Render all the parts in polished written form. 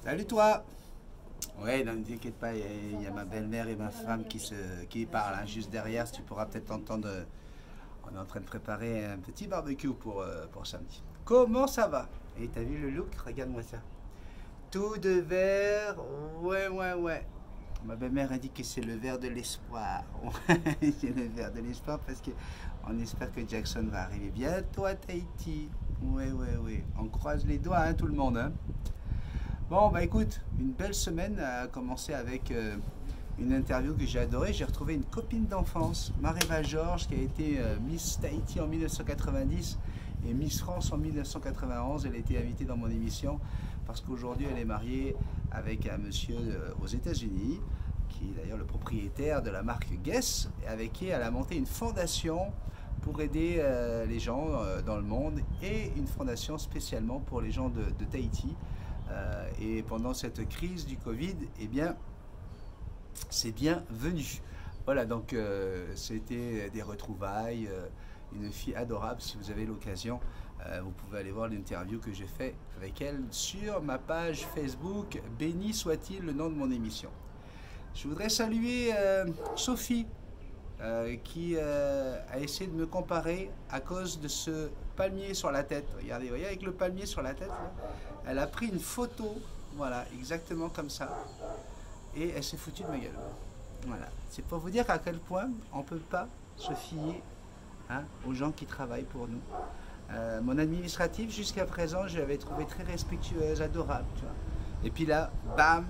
Salut toi. Ouais, non, ne t'inquiète pas, il y a ma belle-mère et ma femme qui parlent hein, juste derrière. Si tu pourras peut-être entendre, on est en train de préparer un petit barbecue pour samedi. Comment ça va? Et t'as vu le look? Regarde-moi ça. Tout de vert, ouais, ouais, ouais. Ma belle-mère a dit que c'est le vert de l'espoir. C'est le vert de l'espoir parce que on espère que Jackson va arriver bientôt à Tahiti. Ouais, ouais, ouais. On croise les doigts, hein, tout le monde, hein. Bon, bah écoute, une belle semaine a commencé avec une interview que j'ai adorée. J'ai retrouvé une copine d'enfance, Mareva Georges, qui a été Miss Tahiti en 1990 et Miss France en 1991. Elle a été invitée dans mon émission parce qu'aujourd'hui elle est mariée avec un monsieur aux États-Unis, qui est d'ailleurs le propriétaire de la marque Guess, et avec qui elle a monté une fondation pour aider les gens dans le monde et une fondation spécialement pour les gens de Tahiti. Et pendant cette crise du Covid, eh bien, c'est bien venu. Voilà, donc c'était des retrouvailles, une fille adorable. Si vous avez l'occasion, vous pouvez aller voir l'interview que j'ai fait avec elle sur ma page Facebook. Béni soit-il le nom de mon émission. Je voudrais saluer Sophie, qui a essayé de me comparer à cause de ce palmier sur la tête. Regardez, vous voyez, avec le palmier sur la tête, là, elle a pris une photo, voilà, exactement comme ça, et elle s'est foutue de ma gueule. Voilà, c'est pour vous dire à quel point on ne peut pas se fier hein, aux gens qui travaillent pour nous. Mon administrative, jusqu'à présent, je l'avais trouvée très respectueuse, adorable, tu vois. Et puis là, bam,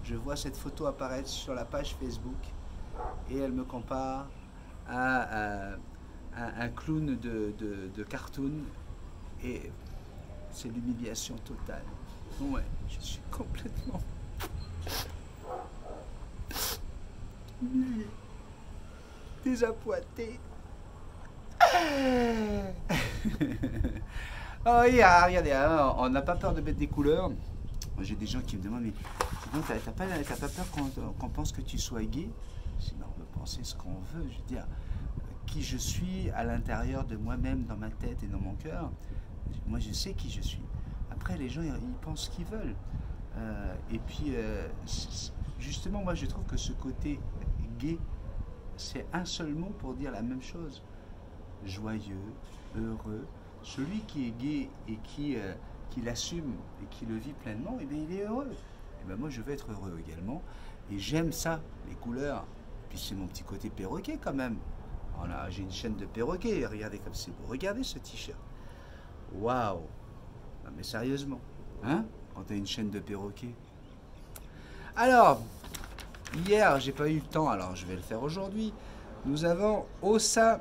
je vois cette photo apparaître sur la page Facebook et elle me compare à un clown de cartoon et c'est l'humiliation totale. Ouais, je suis complètement humilié, désappointé. Oh, regardez, hein, on n'a pas peur de mettre des couleurs. J'ai des gens qui me demandent, mais sinon, t'as pas peur qu'on pense que tu sois gay? Sinon, on peut penser ce qu'on veut. Je veux dire, qui je suis à l'intérieur de moi-même, dans ma tête et dans mon cœur. Moi, je sais qui je suis. Après, les gens, ils pensent ce qu'ils veulent. Et puis, justement, moi, je trouve que ce côté gay, c'est un seul mot pour dire la même chose. Joyeux, heureux. Celui qui est gay et qui l'assume et qui le vit pleinement, eh bien, il est heureux. Et bien, moi, je veux être heureux également. Et j'aime ça, les couleurs. Puis c'est mon petit côté perroquet quand même. J'ai une chaîne de perroquet. Regardez comme c'est beau. Regardez ce t-shirt. Waouh! Non mais sérieusement, hein? Quand t'as une chaîne de perroquet. Alors, hier, j'ai pas eu le temps, alors je vais le faire aujourd'hui. Nous avons Ossa,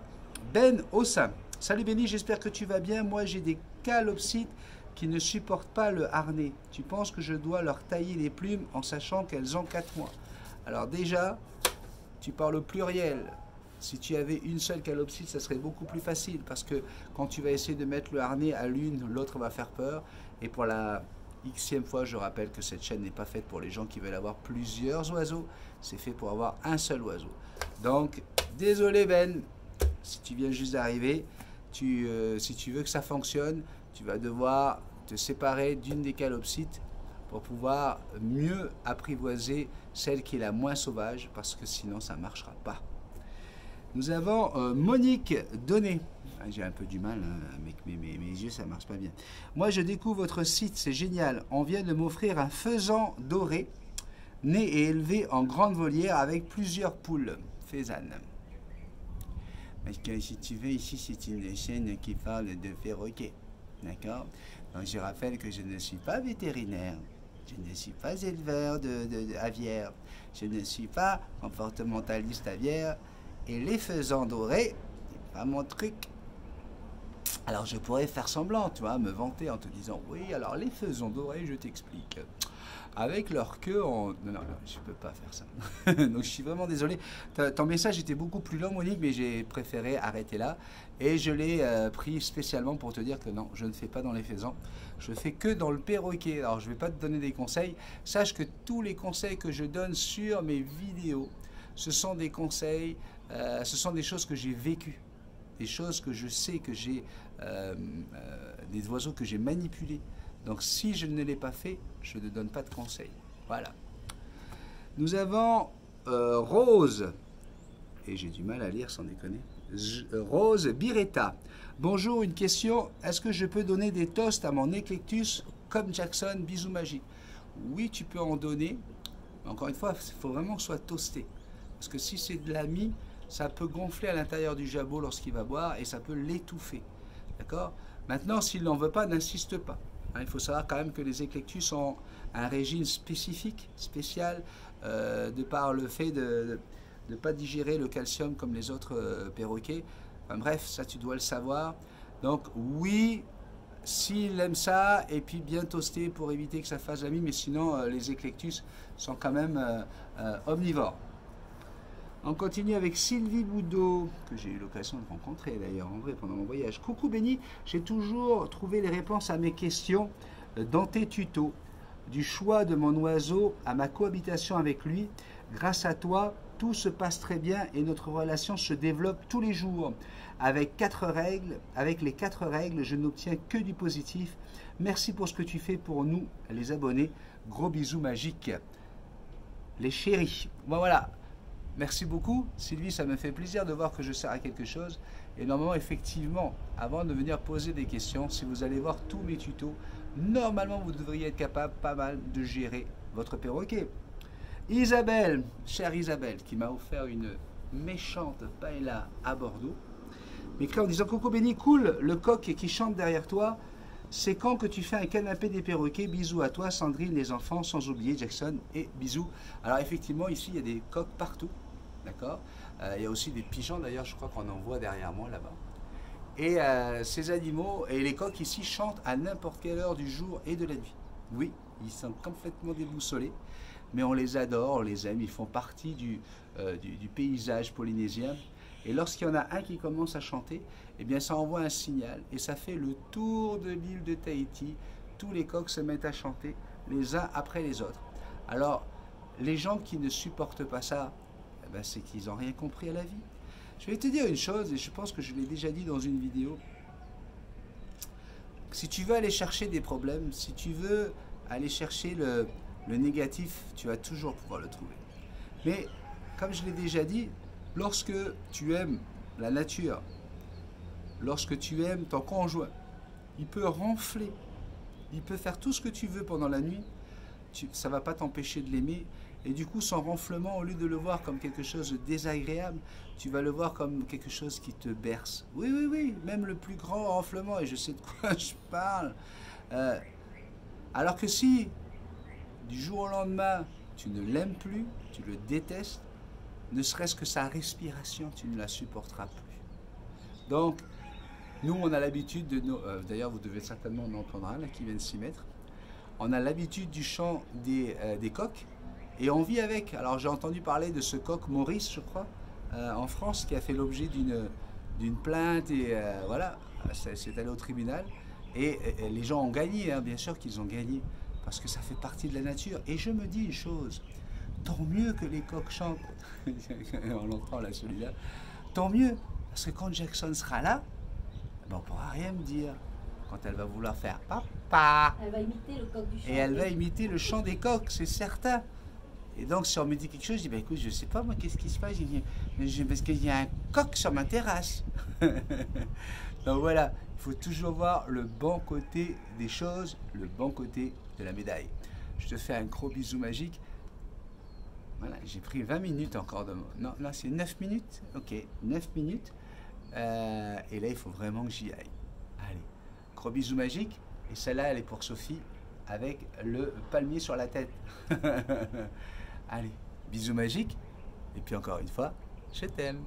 Ben Ossa. Salut Benny, j'espère que tu vas bien. Moi, j'ai des calopsites qui ne supportent pas le harnais. Tu penses que je dois leur tailler les plumes en sachant qu'elles ont 4 mois? Alors déjà, tu parles au pluriel. Si tu avais une seule calopsite, ça serait beaucoup plus facile parce que quand tu vas essayer de mettre le harnais à l'une, l'autre va faire peur. Et pour la xème fois, je rappelle que cette chaîne n'est pas faite pour les gens qui veulent avoir plusieurs oiseaux. C'est fait pour avoir un seul oiseau. Donc, désolé Ben, si tu viens juste d'arriver, si tu veux que ça fonctionne, tu vas devoir te séparer d'une des calopsites pour pouvoir mieux apprivoiser celle qui est la moins sauvage parce que sinon ça ne marchera pas. Nous avons Monique Donné. J'ai un peu du mal hein, avec mes yeux, ça ne marche pas bien. Moi, je découvre votre site, c'est génial. On vient de m'offrir un faisan doré, né et élevé en grande volière avec plusieurs poules. Faisane. Parce que si tu veux, ici, c'est une chaîne qui parle de perroquet. D'accord? Donc, je rappelle que je ne suis pas vétérinaire. Je ne suis pas éleveur aviaire. Je ne suis pas comportementaliste aviaire. Et les faisans dorés, c'est pas mon truc. Alors je pourrais faire semblant, tu vois, me vanter en te disant oui, alors les faisans dorés, je t'explique. Avec leur queue, non, non, je peux pas faire ça. Donc je suis vraiment désolé. Ton message était beaucoup plus long, Monique, mais j'ai préféré arrêter là. Et je l'ai pris spécialement pour te dire que non, je ne fais pas dans les faisans. Je fais que dans le perroquet. Alors je ne vais pas te donner des conseils. Sache que tous les conseils que je donne sur mes vidéos, ce sont des conseils, ce sont des choses que j'ai vécues, des choses que je sais que j'ai, des oiseaux que j'ai manipulés, Donc si je ne l'ai pas fait, je ne donne pas de conseils. Voilà. Nous avons Rose, et j'ai du mal à lire sans déconner, Rose Biretta. Bonjour, une question. Est-ce que je peux donner des toasts à mon Eclectus comme Jackson, bisous magiques? Oui, tu peux en donner. Encore une fois, il faut vraiment que ce soit toasté. Parce que si c'est de la mie, ça peut gonfler à l'intérieur du jabot lorsqu'il va boire et ça peut l'étouffer. D'accord? Maintenant, s'il n'en veut pas, n'insiste pas. Hein, il faut savoir quand même que les Eclectus ont un régime spécifique, spécial, de par le fait de ne pas digérer le calcium comme les autres perroquets. Enfin, bref, ça tu dois le savoir. Donc oui, s'il aime ça, et puis bien toasté pour éviter que ça fasse la mie, mais sinon les Eclectus sont quand même omnivores. On continue avec Sylvie Boudot, que j'ai eu l'occasion de rencontrer d'ailleurs en vrai pendant mon voyage. Coucou Benny, j'ai toujours trouvé les réponses à mes questions dans tes tutos. Du choix de mon oiseau à ma cohabitation avec lui, grâce à toi, tout se passe très bien et notre relation se développe tous les jours. Avec les 4 règles, je n'obtiens que du positif. Merci pour ce que tu fais pour nous, les abonnés. Gros bisous magiques. Les chéris. Bon, voilà. Merci beaucoup, Sylvie, ça me fait plaisir de voir que je sers à quelque chose. Et normalement, effectivement, avant de venir poser des questions, si vous allez voir tous mes tutos, normalement, vous devriez être capable pas mal de gérer votre perroquet. Isabelle, chère Isabelle, qui m'a offert une méchante paella à Bordeaux, m'écrit en disant: Coucou Benny, cool, le coq qui chante derrière toi, c'est quand que tu fais un canapé des perroquets? Bisous à toi, Sandrine, les enfants, sans oublier Jackson, et bisous. Alors effectivement, ici, il y a des coqs partout, d'accord. Il y a aussi des pigeons, d'ailleurs, je crois qu'on en voit derrière moi, là-bas. Et ces animaux, et les coqs ici, chantent à n'importe quelle heure du jour et de la nuit. Oui, ils sont complètement déboussolés, mais on les adore, on les aime, ils font partie du paysage polynésien. Et lorsqu'il y en a un qui commence à chanter, eh bien ça envoie un signal et ça fait le tour de l'île de Tahiti. Tous les coqs se mettent à chanter les uns après les autres. Alors, les gens qui ne supportent pas ça, eh ben, c'est qu'ils n'ont rien compris à la vie. Je vais te dire une chose, et je pense que je l'ai déjà dit dans une vidéo. Si tu veux aller chercher des problèmes, si tu veux aller chercher le négatif, tu vas toujours pouvoir le trouver. Mais, comme je l'ai déjà dit, lorsque tu aimes la nature, lorsque tu aimes ton conjoint, il peut ronfler, il peut faire tout ce que tu veux pendant la nuit, ça ne va pas t'empêcher de l'aimer. Et du coup, son ronflement, au lieu de le voir comme quelque chose de désagréable, tu vas le voir comme quelque chose qui te berce. Oui, oui, oui, même le plus grand ronflement, et je sais de quoi je parle. Alors que si, du jour au lendemain, tu ne l'aimes plus, tu le détestes, ne serait-ce que sa respiration, tu ne la supporteras plus. Donc, nous, on a l'habitude de nos... D'ailleurs, vous devez certainement en entendre un là, qui vient de s'y mettre. On a l'habitude du chant des coqs et on vit avec. Alors, j'ai entendu parler de ce coq Maurice, je crois, en France, qui a fait l'objet d'une plainte et voilà, c'est allé au tribunal. Et les gens ont gagné, hein, bien sûr qu'ils ont gagné, parce que ça fait partie de la nature. Et je me dis une chose, tant mieux que les coqs chantent. On l'entend là, celui-là. Tant mieux, parce que quand Jackson sera là, ben, on ne pourra rien me dire. Quand elle va vouloir faire papa, elle va imiter le coq du chant. Et elle va imiter le chant des coqs, c'est certain. Et donc, si on me dit quelque chose, je dis, ben, écoute, je ne sais pas, moi, qu'est-ce qui se passe? Parce qu'il y a un coq sur ma terrasse. Donc voilà, il faut toujours voir le bon côté des choses, le bon côté de la médaille. Je te fais un gros bisou magique. Voilà, j'ai pris 20 minutes encore de... Non, là, c'est 9 minutes. Ok, 9 minutes. Et là, il faut vraiment que j'y aille. Allez, gros bisou magique. Et celle-là, elle est pour Sophie, avec le palmier sur la tête. Allez, bisous magiques. Et puis encore une fois, je t'aime.